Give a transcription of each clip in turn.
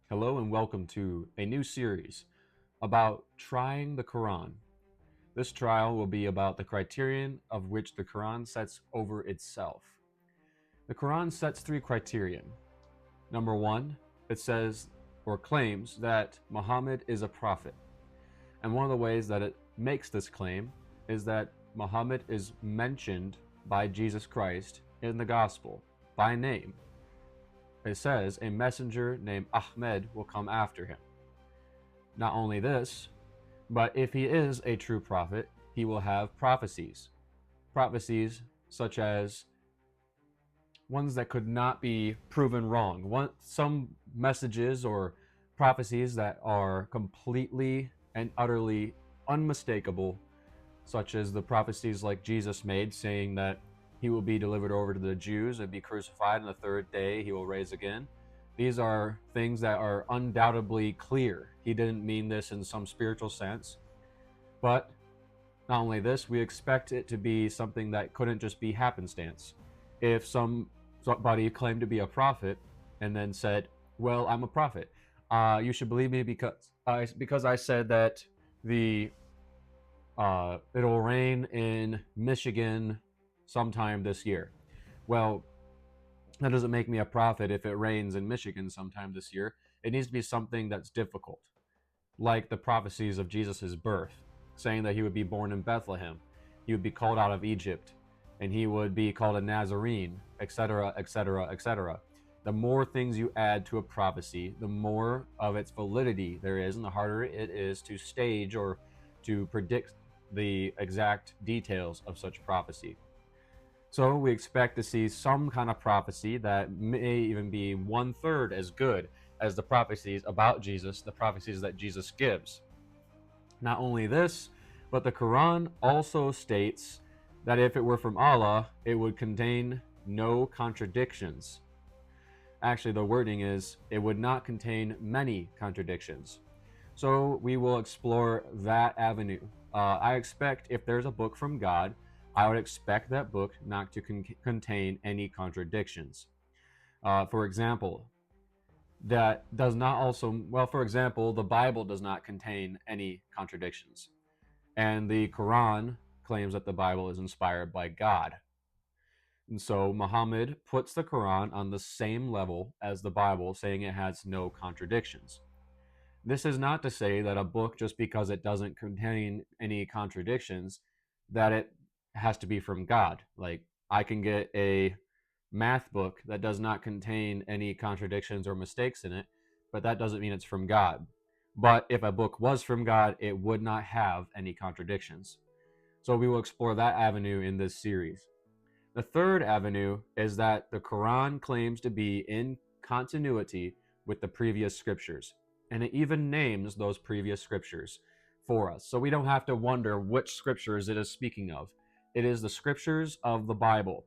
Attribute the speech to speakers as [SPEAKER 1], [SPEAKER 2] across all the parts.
[SPEAKER 1] Hello and welcome to a new series about trying the Quran. This trial will be about the criterion of which the Quran sets over itself. The Quran sets three criterion. Number one, it says or claims that Muhammad is a prophet. And one of the ways that it makes this claim is that Muhammad is mentioned by Jesus Christ in the gospel by name. It says a messenger named Ahmed will come after him. Not only this, but if he is a true prophet, he will have prophecies. Prophecies such as ones that could not be proven wrong. Some messages or prophecies that are completely and utterly unmistakable, such as the prophecies like Jesus made, saying that he will be delivered over to the Jews and be crucified, and the third day he will rise again. These are things that are undoubtedly clear. He didn't mean this in some spiritual sense. But not only this, we expect it to be something that couldn't just be happenstance. If somebody claimed to be a prophet and then said, "Well, I'm a prophet. You should believe me because I said that the it'll rain in Michigan sometime this year." Well, that doesn't make me a prophet if it rains in Michigan sometime this year. It needs to be something that's difficult, like the prophecies of Jesus' birth, saying that he would be born in Bethlehem, he would be called out of Egypt, and he would be called a Nazarene, etc., etc., etc. The more things you add to a prophecy, the more of its validity there is, and the harder it is to stage or to predict the exact details of such prophecy. So we expect to see some kind of prophecy that may even be 1/3 as good as the prophecies about Jesus, the prophecies that Jesus gives. Not only this, but the Quran also states that if it were from Allah, it would contain no contradictions. Actually, the wording is, it would not contain many contradictions. So we will explore that avenue. I expect if there's a book from God, I would expect that book not to contain any contradictions. For example, that does not also, well, for example, the Bible does not contain any contradictions. And the Quran claims that the Bible is inspired by God. And so Muhammad puts the Quran on the same level as the Bible, saying it has no contradictions. This is not to say that a book, just because it doesn't contain any contradictions, that it has to be from God. Like, I can get a math book that does not contain any contradictions or mistakes in it, but that doesn't mean it's from God. But if a book was from God, it would not have any contradictions. So we will explore that avenue in this series. The third avenue is that the Quran claims to be in continuity with the previous scriptures, and it even names those previous scriptures for us. So we don't have to wonder which scriptures it is speaking of. It is the scriptures of the Bible.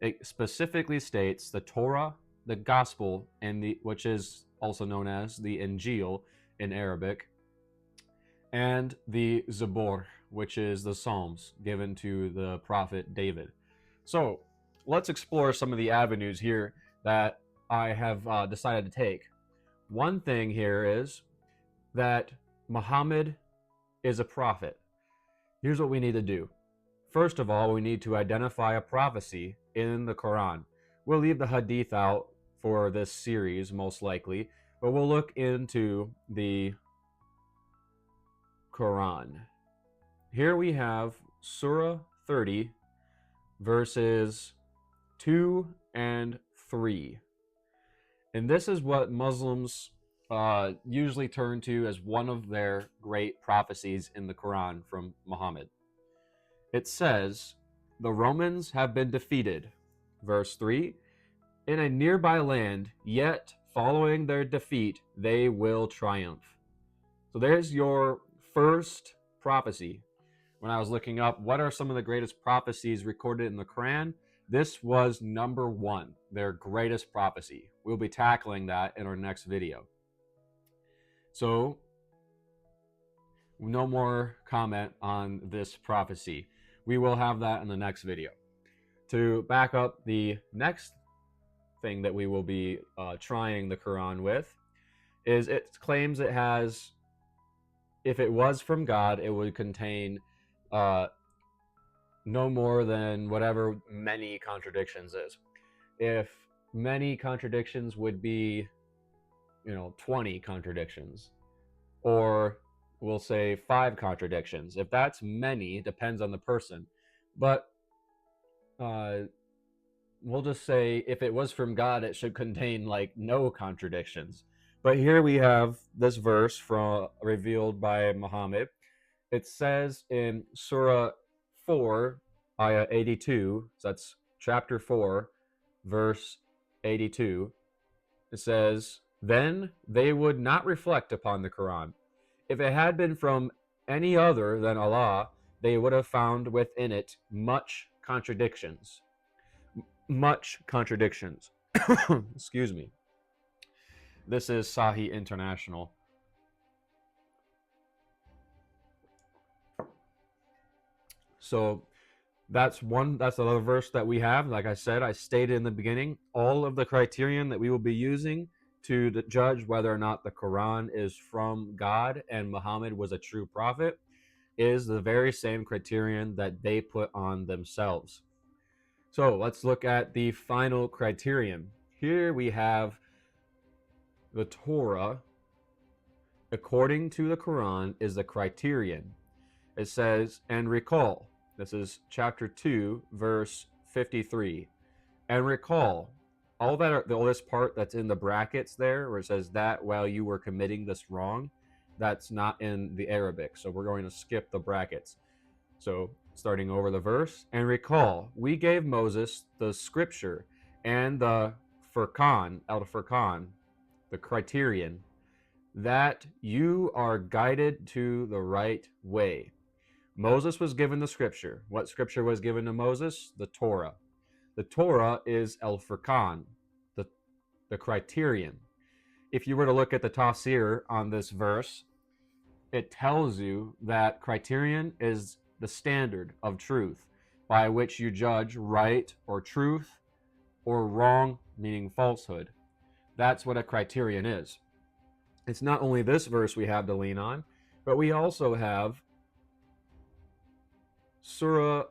[SPEAKER 1] It specifically states the Torah, the Gospel, and which is also known as the Injil in Arabic, and the Zabur, which is the Psalms given to the prophet David. So let's explore some of the avenues here that I have decided to take. One thing here is that Muhammad is a prophet. Here's what we need to do. First of all, we need to identify a prophecy in the Quran. We'll leave the Hadith out for this series, most likely, but we'll look into the Quran. Here we have Surah 30, verses 2 and 3. And this is what Muslims usually turn to as one of their great prophecies in the Quran from Muhammad. It says, "The Romans have been defeated." Verse 3, "In a nearby land, yet following their defeat, they will triumph." So there's your first prophecy. When I was looking up what are some of the greatest prophecies recorded in the Quran, this was number one, their greatest prophecy. We'll be tackling that in our next video. So, no more comment on this prophecy. We will have that in the next video. To back up the next thing that we will be trying the Quran with is it claims it has, if it was from God, it would contain no more than whatever many contradictions is. If many contradictions would be, 20 contradictions, or we'll say 5 contradictions. If that's many, depends on the person. But we'll just say if it was from God, it should contain like no contradictions. But here we have this verse from revealed by Muhammad. It says in Surah 4, ayah 82, so that's chapter 4, verse 82. It says, "Then they would not reflect upon the Quran. If it had been from any other than Allah, they would have found within it much contradictions." Much contradictions. Excuse me. This is Sahih International. So that's another verse that we have. Like I said, I stated in the beginning, all of the criterion that we will be using to judge whether or not the Quran is from God and Muhammad was a true prophet is the very same criterion that they put on themselves. So let's look at the final criterion. Here we have the Torah, according to the Quran, is the criterion. It says, "And recall," this is chapter 2, verse 53, "and recall," all this part that's in the brackets there, where it says that while you were committing this wrong, that's not in the Arabic. So we're going to skip the brackets. So starting over the verse, "And recall, we gave Moses the scripture and the Furqan, al-Furqan, the criterion, that you are guided to the right way." Moses was given the scripture. What scripture was given to Moses? The Torah. The Torah is al-Furqan, the criterion. If you were to look at the tafsir on this verse, it tells you that criterion is the standard of truth by which you judge right or truth or wrong, meaning falsehood. That's what a criterion is. It's not only this verse we have to lean on, but we also have Surah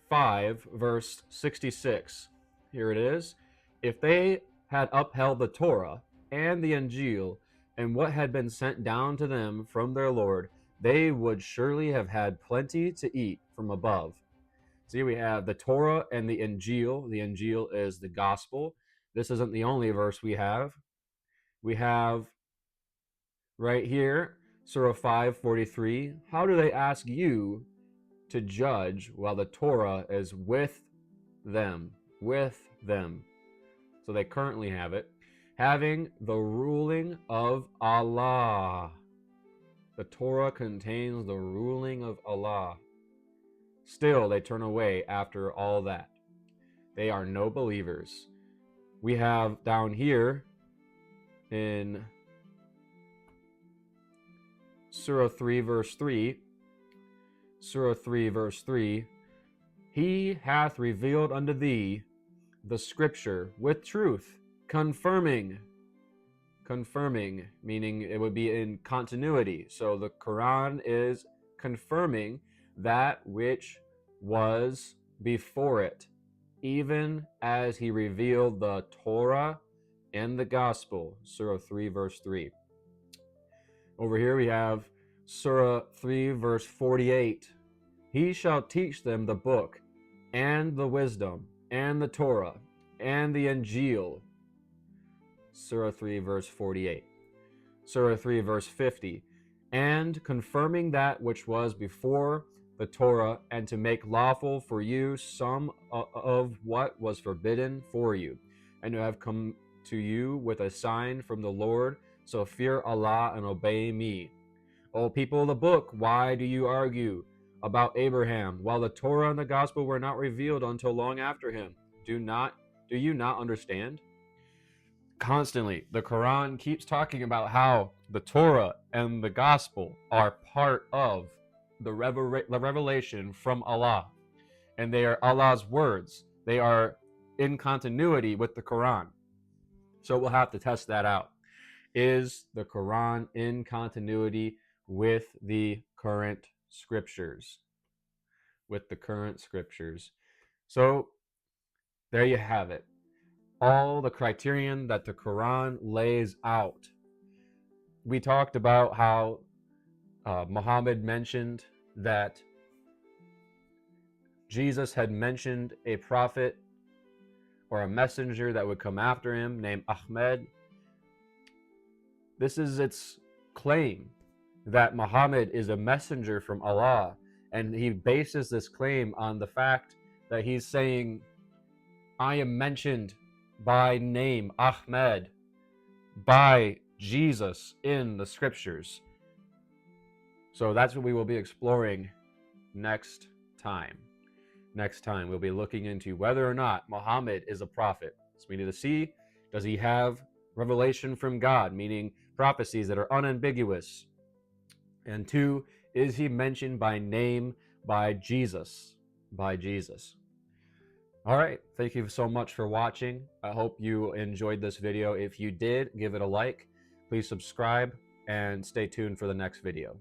[SPEAKER 1] 5, verse 66. Here it is. "If they had upheld the Torah and the Injil and what had been sent down to them from their Lord, they would surely have had plenty to eat from above." See, we have the Torah and the Injil. The Injil is the gospel. This isn't the only verse we have. We have right here, Surah 5:43. "How do they ask you to judge while the Torah is with them?" With them. So they currently have it. "Having the ruling of Allah." The Torah contains the ruling of Allah. Still, they turn away after all that. They are no believers. We have down here in Surah 3, verse 3, Surah 3, verse 3, "He hath revealed unto thee the scripture with truth, confirming," meaning it would be in continuity. So the Quran is confirming that which was before it, even as he revealed the Torah and the gospel. Surah 3, verse 3. Over here we have Surah 3, verse 48. "He shall teach them the book and the wisdom and the Torah and the Injil." Surah 3, verse 48. Surah 3, verse 50. "And confirming that which was before the Torah, and to make lawful for you some of what was forbidden for you, and to have come to you with a sign from the Lord, so fear Allah and obey me. O people of the book, why do you argue about Abraham, while the Torah and the gospel were not revealed until long after him? Do you not understand?" Constantly, the Quran keeps talking about how the Torah and the gospel are part of the revelation from Allah, and they are Allah's words. They are in continuity with the Quran. So we'll have to test that out. Is the Quran in continuity with the current scriptures? With the current scriptures. So there you have it. All the criterion that the Quran lays out. We talked about how Muhammad mentioned that Jesus had mentioned a prophet or a messenger that would come after him named Ahmed. This is its claim that Muhammad is a messenger from Allah, and he bases this claim on the fact that he's saying, I am mentioned by name, Ahmed, by Jesus in the scriptures. So that's what we will be exploring next time. Next time, we'll be looking into whether or not Muhammad is a prophet. So we need to see, does he have revelation from God, meaning prophecies that are unambiguous? And 2, is he mentioned by name by Jesus? By Jesus. All right, thank you so much for watching. I hope you enjoyed this video. If you did, give it a like. Please subscribe and stay tuned for the next video.